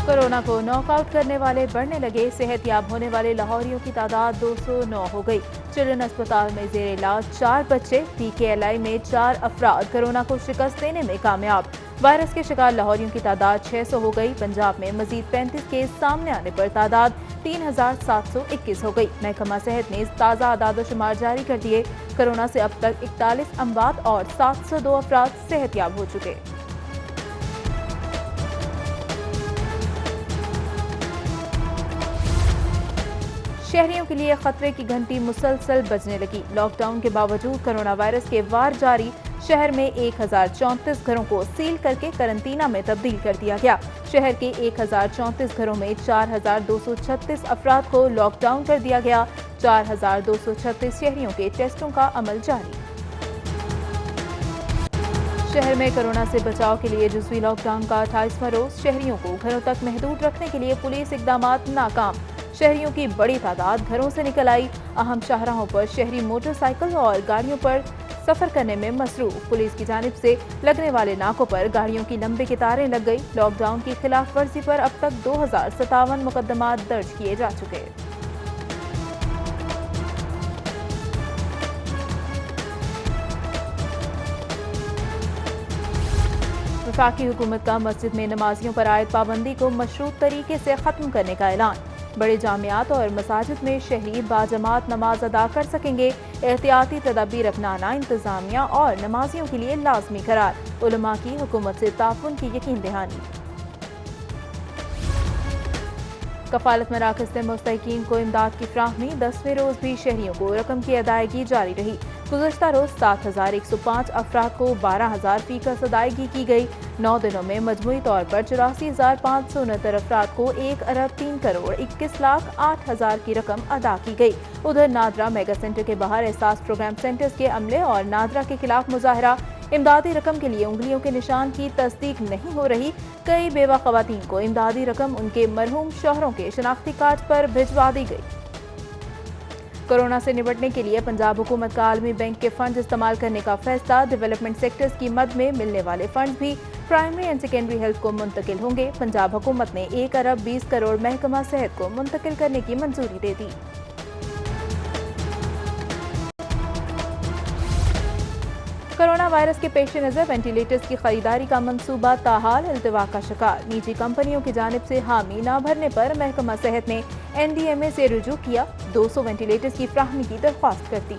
Corona को knockout करने वाले बढ़ने लगे, सेहतयाब होने वाले लाहौरियों की तादाद 209 हो गई। चिल्ड्रन अस्पताल में जेर इलाज 4 बच्चे, पीकेएलआई में 4 अफराद कोरोना को शिकस्त देने में कामयाब। वायरस के शिकार लाहौरियों की तादाद 600 हो गई। पंजाब में मजीद 35 केस सामने आने पर तादाद 3721 हो गई। महकमा सेहत ने ताज़ा आदादोशुमार जारी कर दिए। कोरोना से अब तक 41 अमवात और 702 अफराद सेहतयाब हो चुके। शहरियों के लिए खतरे की घंटी मुसलसल बजने लगी। लॉकडाउन के बावजूद कोरोना वायरस के वार जारी। शहर में 1034 घरों को सील करके करंतना में तब्दील कर दिया गया। शहर के 1034 घरों में 4236 अफराद को लॉकडाउन कर दिया गया। 4236 शहरियों के टेस्टों का अमल जारी। शहर में कोरोना से बचाव के लिए जुज़वी लॉकडाउन का 28वां रोज। शहरियों को घरों तक महदूद रखने के लिए पुलिस इकदामात नाकाम। शहरियों की बड़ी तादाद घरों से निकल आई। अहम शाहराहों पर शहरी मोटरसाइकिल और गाड़ियों पर सफर करने में मसरूफ। पुलिस की जानिब से लगने वाले नाकों पर गाड़ियों की लंबी कतारें लग गई। लॉकडाउन की खिलाफ वर्जी पर अब तक 2057 मुकदमात दर्ज किए जा चुके। वफाकी हुकूमत का मस्जिद में नमाजियों पर आयद पाबंदी को मशरूत तरीके से खत्म करने का ऐलान। बड़े जामियात और मसाजिद में शहरी बाजमात नमाज अदा कर सकेंगे। एहतियाती तदाबीर अपनाना इंतजामिया और नमाजियों के लिए लाजमी करार। उलमा की हुकूमत से ताउन की यकीन दहानी। कफालत मराकज़ से मुस्तहिकीन को इमदाद की फ्राहमी। 10वें रोज भी शहरियों को रकम की अदायगी जारी रही। गुज़श्ता रोज 7105 अफराद को 12,000% अदायगी की गई। 9 दिनों में मजमूई तौर पर 84,569 अफराद को 1,03,21,08,000 की रकम अदा की गई। उधर नादरा मेगा सेंटर के बाहर एहसास प्रोग्राम सेंटर्स के अमले और नादरा के खिलाफ मुजाहरा। इमदादी रकम के लिए उंगलियों के निशान की तस्दीक नहीं हो रही। कई बेवा खवातीन को इमदादी रकम उनके मरहूम शौहरों के शनाख्ती कार्ड पर भिजवा दी गई। कोरोना से निपटने के लिए पंजाब हुकूमत का आलमी बैंक के फंड इस्तेमाल करने का फैसला। डेवलपमेंट सेक्टर्स की मद में मिलने वाले फंड भी प्राइमरी एंड सेकेंडरी हेल्थ को मुंतकिल होंगे। पंजाब हुकूमत ने 1 अरब 20 करोड़ महकमा सेहत को मुंतकिल करने की मंजूरी दे दी। कोरोना वायरस के पेश नज़र वेंटिलेटर्स की खरीदारी का मंसूबा ताहाल इल्तवा का शिकार। निजी कंपनियों की जानिब से हामी न भरने पर महकमा सेहत ने NDMA से रुजू किया। 200 वेंटिलेटर्स की फ्राहमी की दरख्वास्त कर दी।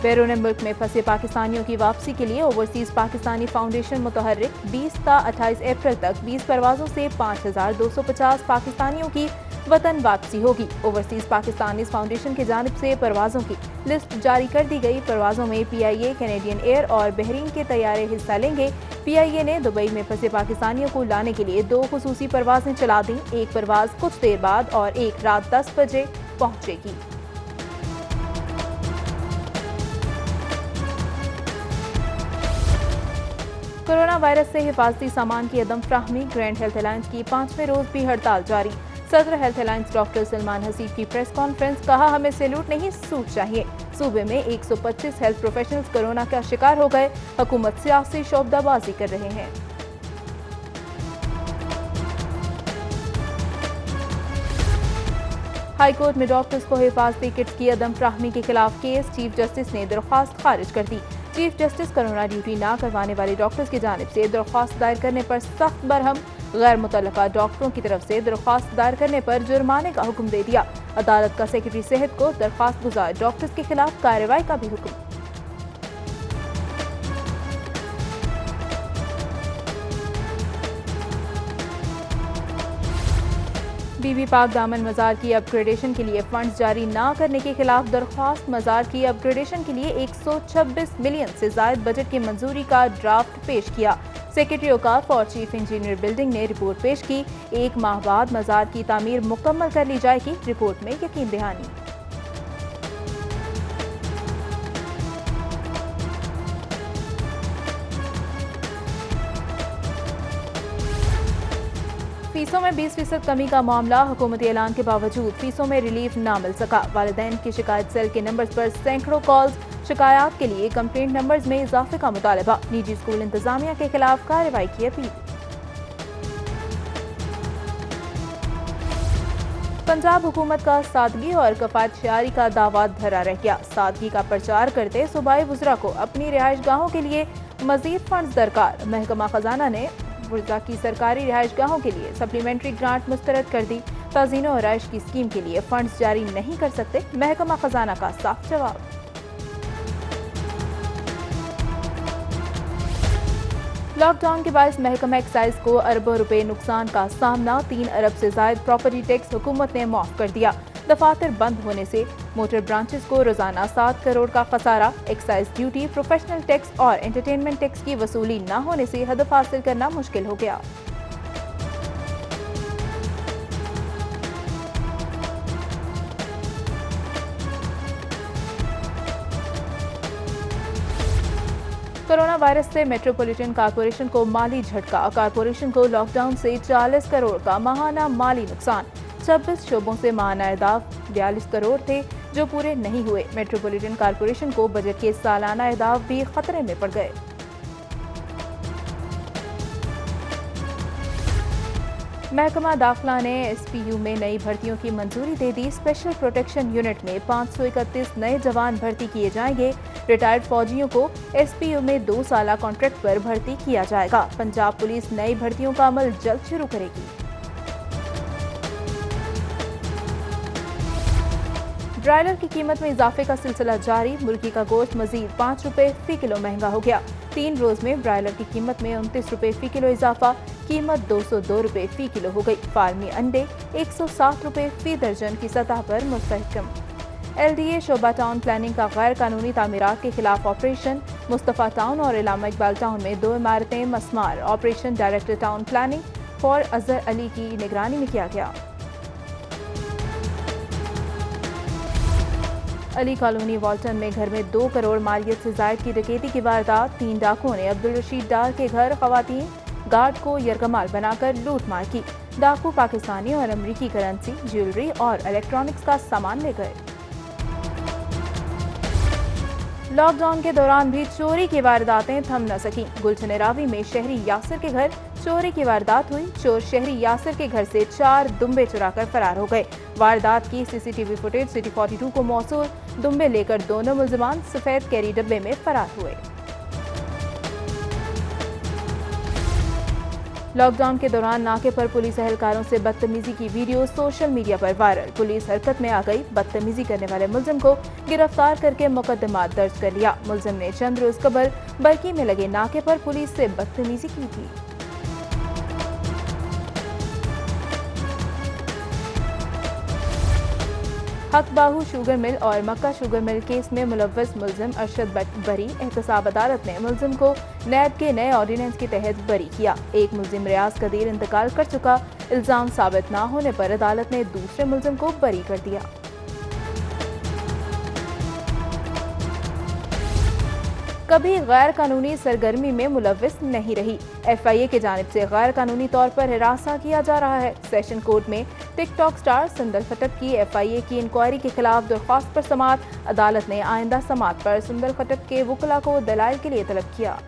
बैरून मुल्क में फंसे पाकिस्तानियों की वापसी के लिए ओवरसीज पाकिस्तानी फाउंडेशन मुतहर्रिक। 20 ता 28 अप्रैल तक 20 परवाजों से 5250 पाकिस्तानियों की वतन वापसी होगी। ओवरसीज पाकिस्तानी फाउंडेशन की जानिब से परवाजों की लिस्ट जारी कर दी गई। परवाजों में PIA, कैनेडियन एयर और बहरीन के तैयारे हिस्सा लेंगे। PIA ने दुबई में फंसे पाकिस्तानियों को लाने के लिए 2 खुसूसी परवाजें चला दी। एक परवाज कुछ देर बाद और एक रात 10 बजे पहुंचेगी। कोरोना वायरस से हिफाजती सामान की अदम फ्राहमी। ग्रैंड हेल्थ अलायंस की 5वें रोज भी हड़ताल जारी। सदर health alliance doctor Salman Haseeb की प्रेस कॉन्फ्रेंस। कहा, हमें सैल्यूट नहीं सूट चाहिए। सूबे में 125 हेल्थ प्रोफेशनल्स कोरोना का शिकार हो गए। हुकूमत सियासी शोबदाबाजी कर रहे हैं। हाईकोर्ट में डॉक्टर्स को हिफाजती किट्स की अदम फ्राहमी के खिलाफ केस। चीफ जस्टिस ने दरख्वास्त खारिज कर दी। चीफ जस्टिस कोरोना ड्यूटी ना करवाने वाले डॉक्टर्स की जानिब से दरख्वास्त दायर करने पर सख्त बरहम। गैर मुतल्लका डॉक्टरों की तरफ से दरख्वास्त दायर करने पर जुर्माने का हुक्म दे दिया। अदालत का सेक्रेटरी सेहत को दरख्वास्त गुजार डॉक्टर्स के खिलाफ कार्रवाई का भी हुक्म। बीबी पाक दामन मजार की अपग्रेडेशन के लिए फंड्स जारी ना करने के खिलाफ दरख्वास्त। मजार की अपग्रेडेशन के लिए 126 मिलियन से जायद बजट की मंजूरी का ड्राफ्ट पेश किया। सेक्रेटरी औकाफ और चीफ इंजीनियर बिल्डिंग ने रिपोर्ट पेश की। 1 माह बाद मजार की तामीर मुकम्मल कर ली जाएगी। रिपोर्ट में यकीन दहानी। फीसों में 20% कमी का मामला। हुकूमती ऐलान के बावजूद फीसों में रिलीफ ना मिल सका। वालिदैन की शिकायत सेल के नंबर पर सैकड़ों कॉल्स। शिकायत के लिए कंप्लेंट नंबर्स में इजाफे का मुतालबा। निजी स्कूल इंतजामिया के खिलाफ कार्रवाई की अपील। पंजाब हुकूमत का सादगी और कफायतशारी का दावा धरा रह गया। सादगी का प्रचार करते सूबाई वुज़रा को अपनी रिहाइश गाहों के लिए मजीद फंड्स दरकार। महकमा खजाना ने वुज़रा की सरकारी रिहाइश गाहों के लिए सप्लीमेंट्री ग्रांट मुस्तरद कर दी। ताज़ीनो और राइश की स्कीम के लिए फंड्स जारी नहीं कर सकते, महकमा खजाना का साफ जवाब। लॉकडाउन के बायस महकमा एक्साइज को अरबों रुपए नुकसान का सामना। 3 अरब से जायद प्रॉपर्टी टैक्स हुकूमत ने माफ कर दिया। दफातर बंद होने से मोटर ब्रांचेस को रोजाना 7 करोड़ का खसारा। एक्साइज ड्यूटी, प्रोफेशनल टैक्स और एंटरटेनमेंट टैक्स की वसूली न होने से हदफ हासिल करना मुश्किल हो गया। कोरोना वायरस से मेट्रोपॉलिटन कॉरपोरेशन को माली झटका। कॉरपोरेशन को लॉकडाउन से 40 करोड़ का माहाना माली नुकसान। 26 शोबों से माहाना अहदाफ 42 करोड़ थे जो पूरे नहीं हुए। मेट्रोपॉलिटन कॉरपोरेशन को बजट के सालाना अहदाफ भी खतरे में पड़ गए। महकमा दाखिला ने SPU में नई भर्तियों की मंजूरी दे दी। स्पेशल प्रोटेक्शन यूनिट में 531 नए जवान भर्ती किए जाएंगे। रिटायर्ड फौजियों को SPU में 2 साला कॉन्ट्रैक्ट पर भर्ती किया जाएगा। पंजाब पुलिस नई भर्तियों का अमल जल्द शुरू करेगी। ब्रायलर की कीमत में इजाफे का सिलसिला जारी। मुर्गी का गोश्त मजीद 5 रुपए फी किलो महंगा हो गया। 3 रोज में ब्रायलर की कीमत में 29 रुपए फी किलो इजाफा। कीमत 202 रुपए फी किलो हो गई। फार्मी अंडे 107 रुपए फी दर्जन की सतह पर मुस्तहकम। LDA शोबा टाउन प्लानिंग का गैर कानूनी तामीरात के खिलाफ ऑपरेशन। मुस्तफा टाउन और इलामा इकबाल टाउन में 2 इमारतें मस्मार। Operation director town planning for Azhar Ali की निगरानी में किया गया। अली कॉलोनी वाल्टन में घर में 2 करोड़ मालियत से जायद की डकैती की वारदात। 3 डाकुओं ने अब्दुल रशीद डार के घर खवातीन गार्ड को यरगमाल बनाकर लूट मार की। डाकू पाकिस्तानी और अमरीकी करेंसी, ज्वेलरी और इलेक्ट्रॉनिक्स का सामान ले गए। लॉकडाउन के दौरान भी चोरी की वारदातें थम न सकी। गुलशन रावी में शहरी यासिर के घर चोरी की वारदात हुई। चोर शहरी यासिर के घर से 4 दुम्बे चुराकर फरार हो गए। वारदात की CCTV फुटेज सिटी 42 को मौसूल। दुम्बे लेकर दोनों मुल्जिमान सफेद कैरी डब्बे में फरार हुए। लॉकडाउन के दौरान नाके पर पुलिस एहलकारों से बदतमीजी की वीडियो सोशल मीडिया पर वायरल। पुलिस हरकत में आ गई। बदतमीजी करने वाले मुल्जिम को गिरफ्तार करके मुकदमा दर्ज कर लिया। मुल्जिम ने चंद रोज कबल बरकी में लगे नाके पर पुलिस से बदतमीजी की थी। हक बाहू शुगर मिल और मक्का शुगर मिल केस में मुलव्वस मुल्जिम अरशद बरी। एहतसाब अदालत ने मुल्जिम को नैब के नए ऑर्डिनेंस के तहत बरी किया। एक मुल्जिम रियाज कदीर इंतकाल कर चुका। इल्जाम साबित न होने पर अदालत ने दूसरे मुल्जिम को बरी कर दिया। कभी गैर कानूनी सरगर्मी में मुलव्विस नहीं रही। FIA की जानिब से गैर कानूनी तौर पर हिरासा किया जा रहा है। सेशन कोर्ट में टिकटॉक स्टार सुंदर खट्टक की FIA की इंक्वायरी के खिलाफ दरख्वास्त पर समाअत। अदालत ने आइंदा समाअत पर सुंदर खट्टक के वकला को दलाइल के लिए तलब किया।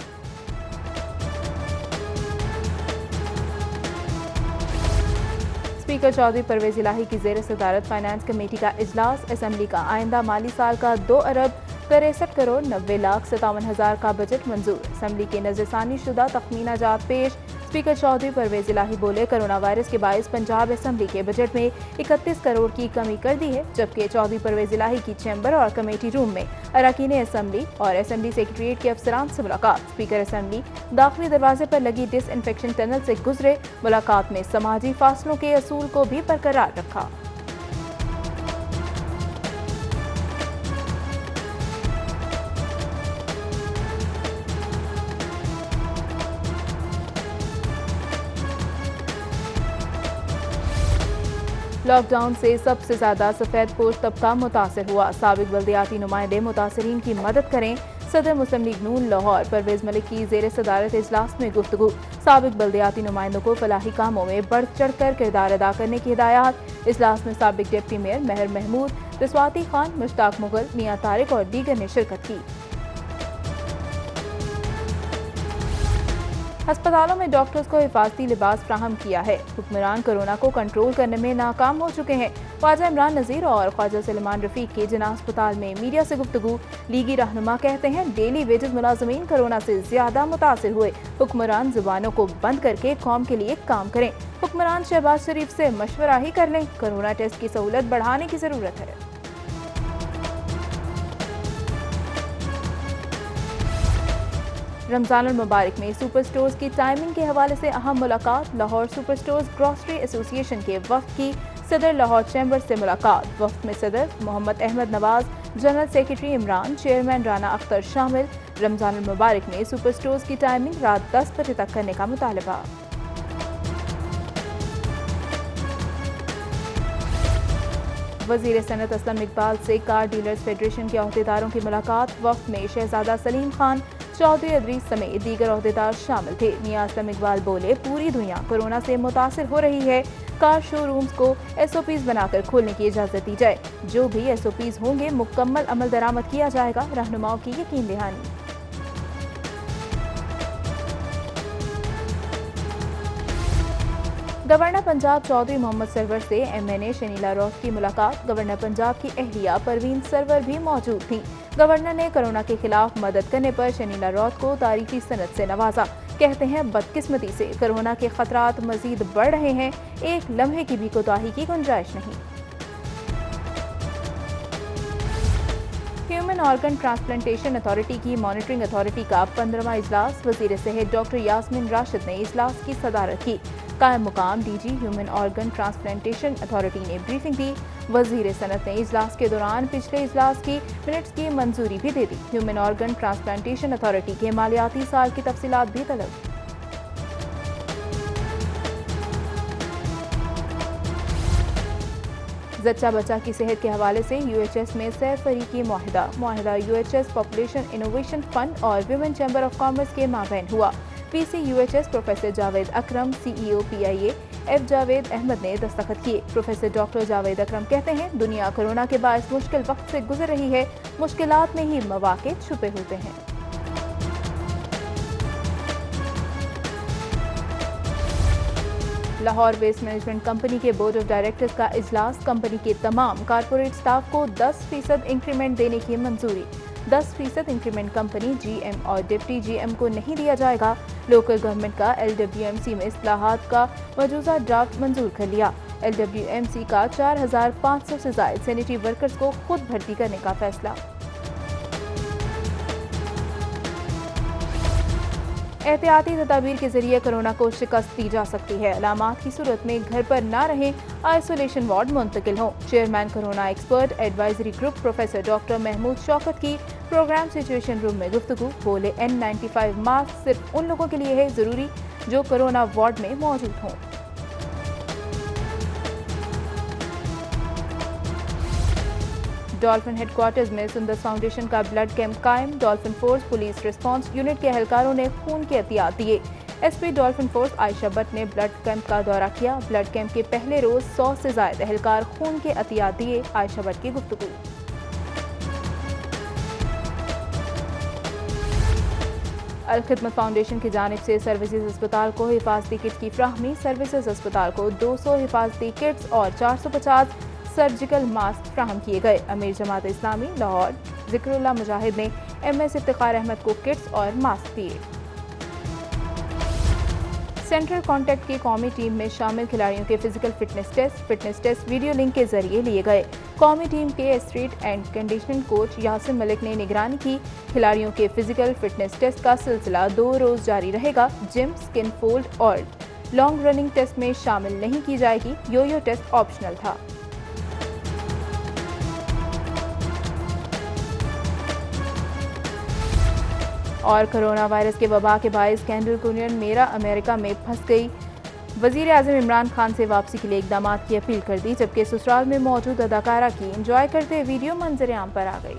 स्पीकर चौधरी परवेज इलाही की जेर सदारत फाइनेंस कमेटी का इजलास। असेंबली का आइंदा माली साल का 2 अरब 63 करोड़ 90 लाख 57 हजार का बजट मंजूर। असेंबली के नजरसानी शुदा तखमीना जात पेश। स्पीकर चौधरी परवेज इलाही बोले, कोरोना वायरस के बायस पंजाब असेंबली के बजट में 31 करोड़ की कमी कर दी है। जबकि चौधरी परवेज इलाही की चैम्बर और कमेटी रूम में अरकान असेंबली और असेंबली सेक्रेटरीट के अफसरान से मुलाकात। स्पीकर असेंबली दाखिली दरवाजे पर लगी डिसइंफेक्शन टनल से गुजरे। मुलाकात में समाजी फासलों के असूल को भी बरकरार रखा। लॉकडाउन से सबसे ज्यादा सफेद पोश तबका मुतासर हुआ। साबिक बल्दियाती नुमाइंदे मुतासरीन की मदद करें। सदर मुस्लिम लीग नून लाहौर परवेज मलिक की जेर सदारत इजलास में गुफ्तगू। साबिक बल्दियाती नुमाइंदों को फलाही कामों में बढ़ चढ़ कर किरदार अदा करने की हिदायत। इजलास में साबिक डिप्टी मेयर महर महमूद, रिस्वाती खान, मुश्ताक मुगल, मियां तारिक और दीगर ने शिरकत की। अस्पतालों में डॉक्टर्स को हिफाजती लिबास फ्राहम किया है। हुक्मरान कोरोना को कंट्रोल करने में नाकाम हो चुके हैं। ख्वाजा इमरान नज़ीर और ख्वाजा सलेमान रफीक के जिन्ना अस्पताल में मीडिया से गुफ्तगू। लीगी रहनुमा कहते हैं डेली वेजेस मुलाजमीन कोरोना से ज्यादा मुतासिर हुए। हुक्मरान जुबानों को बंद करके कौम के लिए काम करें। हुक्मरान शहबाज शरीफ से मशवरा ही कर लें। कोरोना टेस्ट की सहूलत बढ़ाने की जरूरत है। रमजान मुबारक में सुपर स्टोर्स की टाइमिंग के हवाले से अहम मुलाकात। Lahore super stores grocery association के वफ्द की सदर लाहौर चैम्बर से मुलाकात। वफ्द में सदर Mohammad Ahmed Nawaz, general secretary Imran, chairman Rana Akhtar शामिल। रमजान मुबारक में सुपर स्टोर्स की टाइमिंग रात 10 बजे तक करने का मुतालबा। वजीर सनत असलम इकबाल से कार डीलर्स फेडरेशन के अहदेदारों की मुलाकात। वफ्द में शहजादा सलीम खान, चौधरी अदरीस समेत दीगर अहदेदार शामिल थे। मियां असलम इकबाल बोले, पूरी दुनिया कोरोना से मुतासिर हो रही है। कार शोरूम्स को SOPs बनाकर खोलने की इजाजत दी जाए। जो भी SOPs होंगे मुकम्मल अमल दरामद किया जाएगा। रहनुमाओं की यकीन दहानी। गवर्नर पंजाब चौधरी मोहम्मद सरवर से MNA शनीला रोज की मुलाकात। गवर्नर पंजाब की अहलिया परवीन सरवर भी मौजूद थीं। गवर्नर ने कोरोना के खिलाफ मदद करने पर शनीला रोज को तारीखी सनद से नवाजा। कहते हैं बदकिस्मती से कोरोना के खतरात मजीद बढ़ रहे हैं। एक लम्हे की भी कोताही की गुंजाइश नहीं। ह्यूमन ऑर्गन ट्रांसप्लांटेशन अथॉरिटी की मॉनिटरिंग अथॉरिटी का 15वां इजलास। वजीर सेहत डॉक्टर यास्मीन राशिद ने इजलास की सदारत की। कायम मुकाम DG human organ transplantation authority ने ब्रीफिंग दी। वजीर सनत ने इजलास के दौरान पिछले इजलास की मिनट्स की मंजूरी भी दे दी। ह्यूमन ऑर्गन ट्रांसप्लांटेशन अथॉरिटी के मालियाती साल की तफसीलात भी तलब। जच्चा बच्चा की सेहत के हवाले से UHS में सैर फरीकी माहिदा UHS पॉपुलेशन इनोवेशन फंड और विमेन चैम्बर ऑफ कॉमर्स के माबैन हुआ। PC UHS professor Javed Akram, CEO PIA F Javed Ahmed ने दस्तखत किए। प्रोफेसर डॉक्टर जावेद अकरम कहते हैं दुनिया कोरोना के बायस मुश्किल वक्त से गुजर रही है। मुश्किलात में ही मौके छुपे होते हैं। लाहौर वेस्ट मैनेजमेंट कंपनी के बोर्ड ऑफ डायरेक्टर्स का इजलास। कंपनी के तमाम कारपोरेट स्टाफ को 10% इंक्रीमेंट देने की मंजूरी। 10% इंक्रीमेंट कंपनी GM और डिप्टी GM को नहीं दिया जाएगा। लोकल गवर्नमेंट का LWMC में इस्लाहात का मौजूदा ड्राफ्ट मंजूर कर लिया। LWMC का 4500 से ज्यादा सैनिटरी वर्कर्स को खुद भर्ती करने का फैसला। एहतियाती तदाबीर के जरिए कोरोना को शिकस्त दी जा सकती है। अलामात की सूरत में घर पर ना रहें, आइसोलेशन वार्ड मुंतकिल हों। Chairman corona expert advisory group professor doctor Mahmood Shaukat की प्रोग्राम सिचुएशन रूम में गुफ्तगू। बोले, N95 मास्क सिर्फ उन लोगों के लिए है जरूरी जो कोरोना वार्ड में मौजूद हों। डॉल्फिन हेडक्वार्टर्स में सुंदर फाउंडेशन का ब्लड कैंप कायम। Dolphin force police response unit के एहलकारों ने खून के एहतियात दिए। SP dolphin force Ayesha Bhatt ने ब्लड कैंप का दौरा किया। ब्लड कैंप के पहले रोज 100 से ज्यादा एहलकार खून के एहतियात दिए। आयशा भट्ट की गुफ्तगू। अल-खिदमत फाउंडेशन की जानिब से सर्विसेज अस्पताल को हिफाजती किट की फ्राहमी। सर्विसेज अस्पताल को 200 हिफाजती किट्स और 450 सर्जिकल मास्क फ्राहम किए गए। अमीर जमात इस्लामी लाहौर जिक्रुल्लाह मुजाहिद ने MS इफ्तिखार अहमद को किट्स और मास्क दिए। सेंट्रल कॉन्टैक्ट की कौमी टीम में शामिल खिलाड़ियों के physical fitness test video link के जरिए लिए गए। कौमी टीम के strength and conditioning coach Yasin Malik ने निगरानी की। खिलाड़ियों के फिजिकल फिटनेस टेस्ट का सिलसिला 2 रोज जारी रहेगा। जिम, स्किन फोल्ड और लॉन्ग रनिंग टेस्ट में शामिल नहीं की जाएगी। यो टेस्ट ऑप्शनल था। और कोरोना वायरस के वबा के बायस कैंडल कुनियन मेरा अमेरिका में फंस गई। वजीर आज़म इमरान खान से वापसी के लिए इकदामात की अपील कर दी, जबकि ससुराल में मौजूद अदाकारा की एंजॉय करते वीडियो मंजर आम पर आ गई।